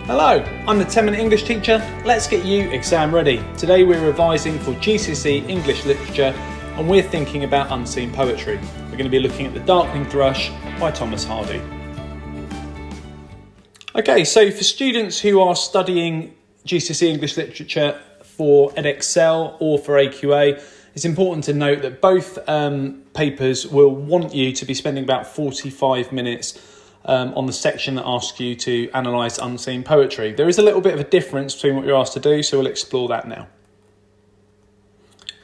Hello, I'm the 10-minute English teacher. Let's get you exam ready. Today we're revising for GCSE English Literature and we're thinking about unseen poetry. We're going to be looking at The Darkling Thrush by Thomas Hardy. Okay, so for students who are studying GCSE English Literature for Edexcel or for AQA, it's important to note that both papers will want you to be spending about 45 minutes on the section that asks you to analyse unseen poetry. There is a little bit of a difference between what you're asked to do, so we'll explore that now.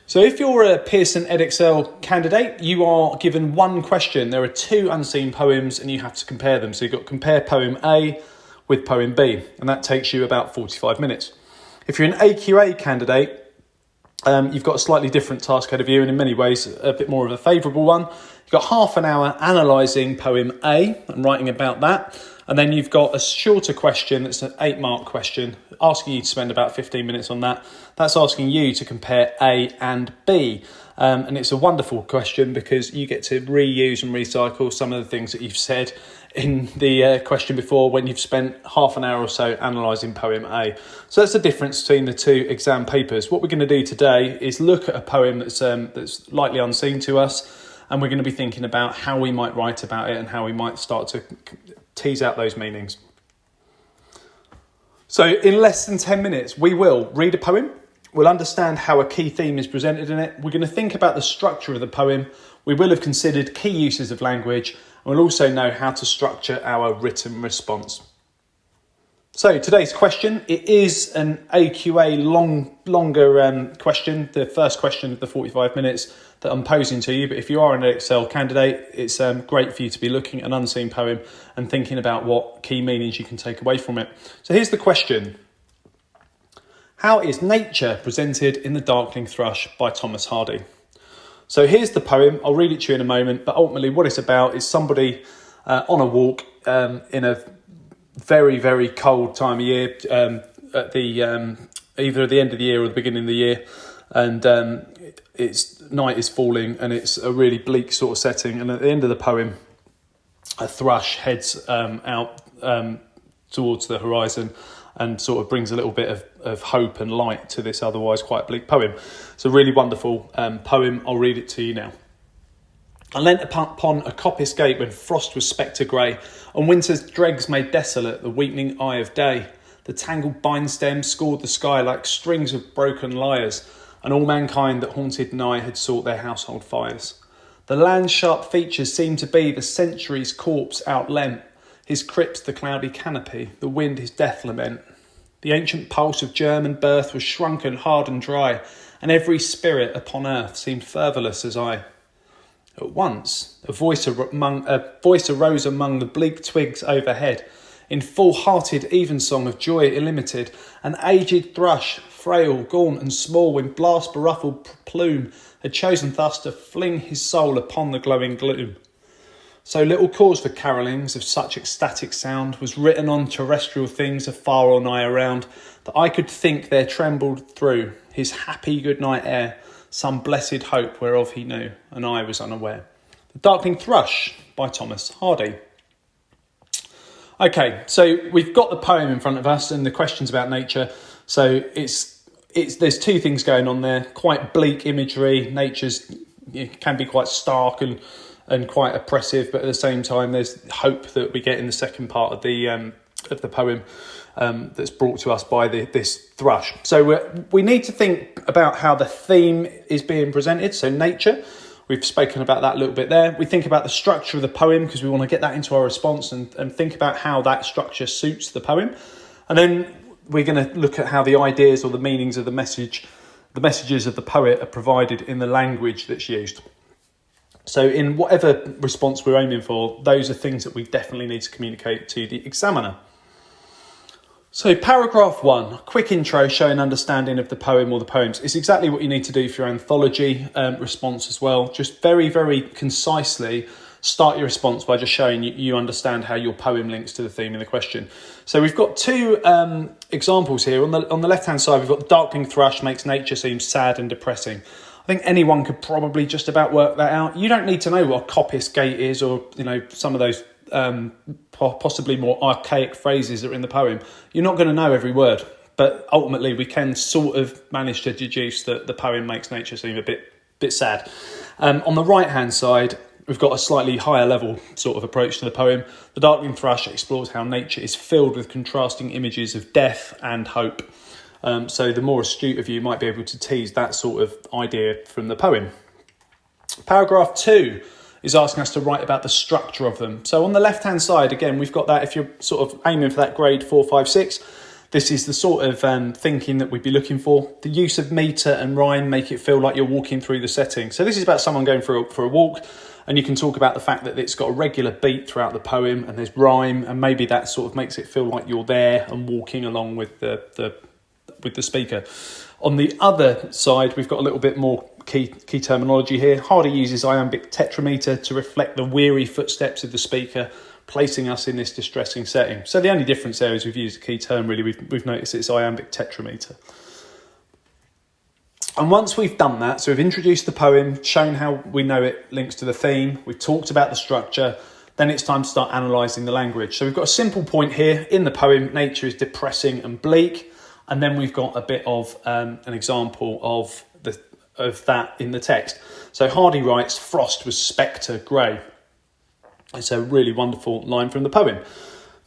So if you're a Pearson Edexcel candidate, you are given one question. There are two unseen poems and you have to compare them. So you've got to compare poem A with poem B, and that takes you about 45 minutes. If you're an AQA candidate, you've got a slightly different task ahead of you, and in many ways a bit more of a favourable one. You've got half an hour analysing poem A and writing about that, and then you've got a shorter question that's an 8-mark question asking you to spend about 15 minutes on that. That's asking you to compare A and B, and it's a wonderful question because you get to reuse and recycle some of the things that you've said in the question before when you've spent half an hour or so analysing poem A. So that's the difference between the two exam papers. What we're going to do today is look at a poem that's likely unseen to us, and we're going to be thinking about how we might write about it and how we might start to tease out those meanings. So in less than 10 minutes, we will read a poem. We'll understand how a key theme is presented in it. We're going to think about the structure of the poem. We will have considered key uses of language, and we'll also know how to structure our written response. So today's question, it is an AQA longer question, the first question of the 45 minutes that I'm posing to you. But if you are an Edexcel candidate, it's great for you to be looking at an unseen poem and thinking about what key meanings you can take away from it. So here's the question. How is nature presented in The Darkling Thrush by Thomas Hardy? So here's the poem. I'll read it to you in a moment, but ultimately what it's about is somebody on a walk in a very, very cold time of year, at the either at the end of the year or the beginning of the year, and it's night is falling and it's a really bleak sort of setting, and at the end of the poem a thrush heads out towards the horizon and sort of brings a little bit of hope and light to this otherwise quite bleak poem. It's a really wonderful poem. I'll read it to you now. I leant upon a coppice gate when frost was spectre grey, and winter's dregs made desolate the weakening eye of day. The tangled bine stems scored the sky like strings of broken lyres, and all mankind that haunted nigh had sought their household fires. The land's sharp features seemed to be the century's corpse outlent, his crypt the cloudy canopy, the wind his death lament. The ancient pulse of germ and birth was shrunken, hard and dry, and every spirit upon earth seemed fervorless as I. At once, a voice arose among the bleak twigs overhead, in full-hearted evensong of joy illimited, an aged thrush, frail, gaunt and small, in blast-beruffled plume, had chosen thus to fling his soul upon the glowing gloom. So little cause for carolings of such ecstatic sound was written on terrestrial things afar or nigh around, that I could think there trembled through his happy good-night air some blessed hope whereof he knew, and I was unaware. The Darkling Thrush by Thomas Hardy. Okay, so we've got the poem in front of us and the questions about nature. So there's two things going on there. Quite bleak imagery. It can be quite stark and quite oppressive, but at the same time, there's hope that we get in the second part of the poem that's brought to us by this thrush. So we need to think about how the theme is being presented. So nature, we've spoken about that a little bit there. We think about the structure of the poem because we want to get that into our response and think about how that structure suits the poem. And then we're going to look at how the ideas or the meanings of the messages of the poet are provided in the language that's used. So in whatever response we're aiming for, those are things that we definitely need to communicate to the examiner. So paragraph 1, a quick intro showing understanding of the poem or the poems. It's exactly what you need to do for your anthology response as well. Just very, very concisely start your response by just showing you understand how your poem links to the theme in the question. So we've got two examples here. On the left-hand side, we've got the Darkling Thrush makes nature seem sad and depressing. I think anyone could probably just about work that out. You don't need to know what a coppice gate is or, some of those possibly more archaic phrases that are in the poem, you're not going to know every word. But ultimately, we can sort of manage to deduce that the poem makes nature seem a bit sad. On the right-hand side, we've got a slightly higher level sort of approach to the poem. The Darkling Thrush explores how nature is filled with contrasting images of death and hope. So the more astute of you might be able to tease that sort of idea from the poem. Paragraph 2 is asking us to write about the structure of them. So on the left-hand side, again, we've got that if you're sort of aiming for that grade 4, 5, 6, this is the sort of thinking that we'd be looking for. The use of metre and rhyme make it feel like you're walking through the setting. So this is about someone going for a walk, and you can talk about the fact that it's got a regular beat throughout the poem and there's rhyme, and maybe that sort of makes it feel like you're there and walking along with the speaker. On the other side, we've got a little bit more key terminology here. Hardy uses Iambic Tetrameter to reflect the weary footsteps of the speaker, placing us in this distressing setting. So the only difference there is we've used a key term, really. We've noticed it's Iambic Tetrameter. And once we've done that, so we've introduced the poem, shown how we know it links to the theme, we've talked about the structure, then it's time to start analysing the language. So we've got a simple point here. In the poem, nature is depressing and bleak, and then we've got a bit of an example of that in the text. So Hardy writes, "Frost was spectre grey." It's a really wonderful line from the poem.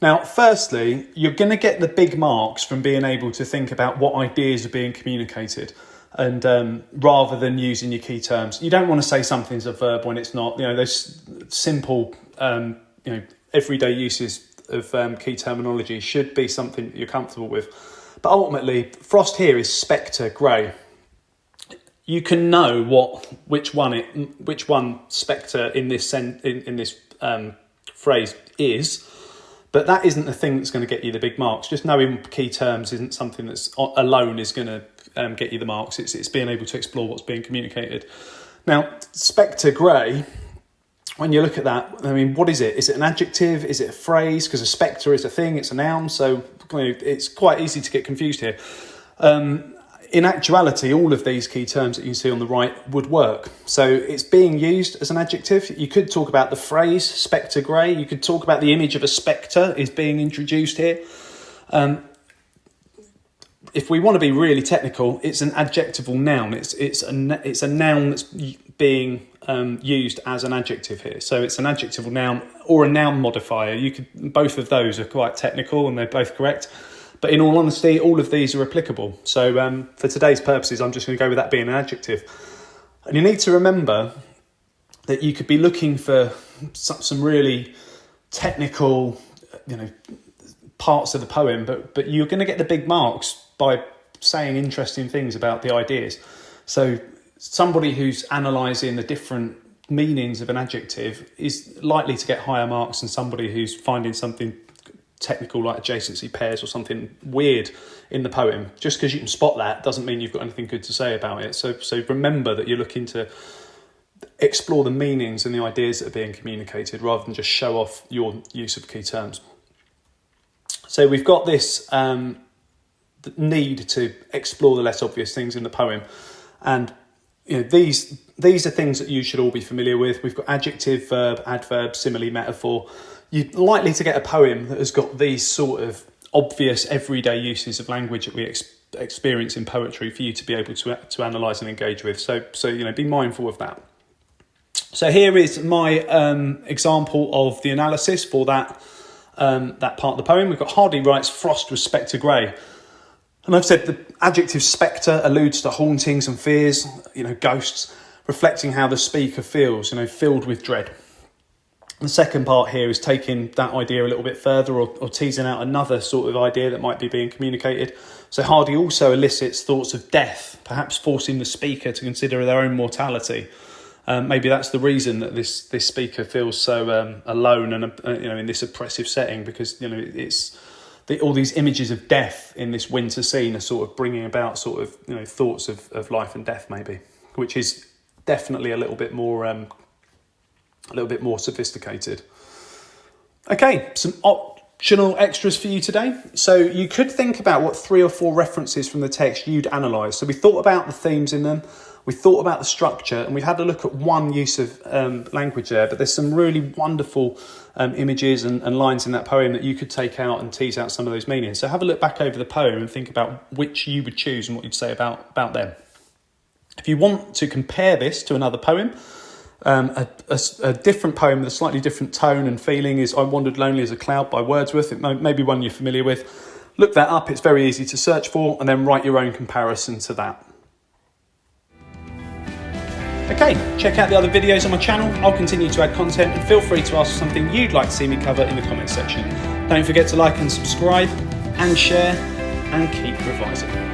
Now, firstly, you're going to get the big marks from being able to think about what ideas are being communicated, and rather than using your key terms. You don't want to say something's a verb when it's not. Those simple, everyday uses of key terminology should be something that you're comfortable with. But ultimately, frost here is spectre grey. You can know which one spectre in this phrase is, but that isn't the thing that's going to get you the big marks. Just knowing key terms isn't something that's alone is going to get you the marks. It's being able to explore what's being communicated. Now, spectre grey, when you look at that, I mean, what is it? Is it an adjective? Is it a phrase? Because a spectre is a thing, it's a noun, so it's quite easy to get confused here. In actuality, all of these key terms that you can see on the right would work. So it's being used as an adjective. You could talk about the phrase spectre grey. You could talk about the image of a spectre is being introduced here. If we want to be really technical, it's an adjectival noun. It's a noun that's being used as an adjective here. So it's an adjectival noun or a noun modifier. Both of those are quite technical and they're both correct. But in all honesty, all of these are applicable. So for today's purposes, I'm just going to go with that being an adjective. And you need to remember that you could be looking for some really technical, parts of the poem, but you're going to get the big marks by saying interesting things about the ideas. So somebody who's analysing the different meanings of an adjective is likely to get higher marks than somebody who's finding something technical like adjacency pairs or something weird in the poem. Just because you can spot that doesn't mean you've got anything good to say about it. So remember that you're looking to explore the meanings and the ideas that are being communicated rather than just show off your use of key terms. So we've got this need to explore the less obvious things in the poem, and these are things that you should all be familiar with. We've got adjective, verb, adverb, simile, metaphor. You're likely to get a poem that has got these sort of obvious everyday uses of language that we experience in poetry for you to be able to analyse and engage with. So be mindful of that. So here is my example of the analysis for that part of the poem. We've got Hardy writes, "Frost was spectre grey." And I've said the adjective spectre alludes to hauntings and fears, ghosts, reflecting how the speaker feels, filled with dread. The second part here is taking that idea a little bit further or teasing out another sort of idea that might be being communicated. So Hardy also elicits thoughts of death, perhaps forcing the speaker to consider their own mortality. Maybe that's the reason that this speaker feels so alone and in this oppressive setting, because it's all these images of death in this winter scene are sort of bringing about sort of thoughts of life and death, maybe, which is definitely a little bit more sophisticated. Okay, some optional extras for you today. So you could think about what 3 or 4 references from the text you'd analyse. So we thought about the themes in them, we thought about the structure, and we've had a look at one use of language there, but there's some really wonderful images and lines in that poem that you could take out and tease out some of those meanings. So have a look back over the poem and think about which you would choose and what you'd say about them. If you want to compare this to another poem, a different poem with a slightly different tone and feeling is I Wandered Lonely as a Cloud by Wordsworth. It may be one you're familiar with. Look that up, it's very easy to search for, and then write your own comparison to that. Okay, check out the other videos on my channel. I'll continue to add content, and feel free to ask something you'd like to see me cover in the comments section. Don't forget to like and subscribe and share, and keep revising.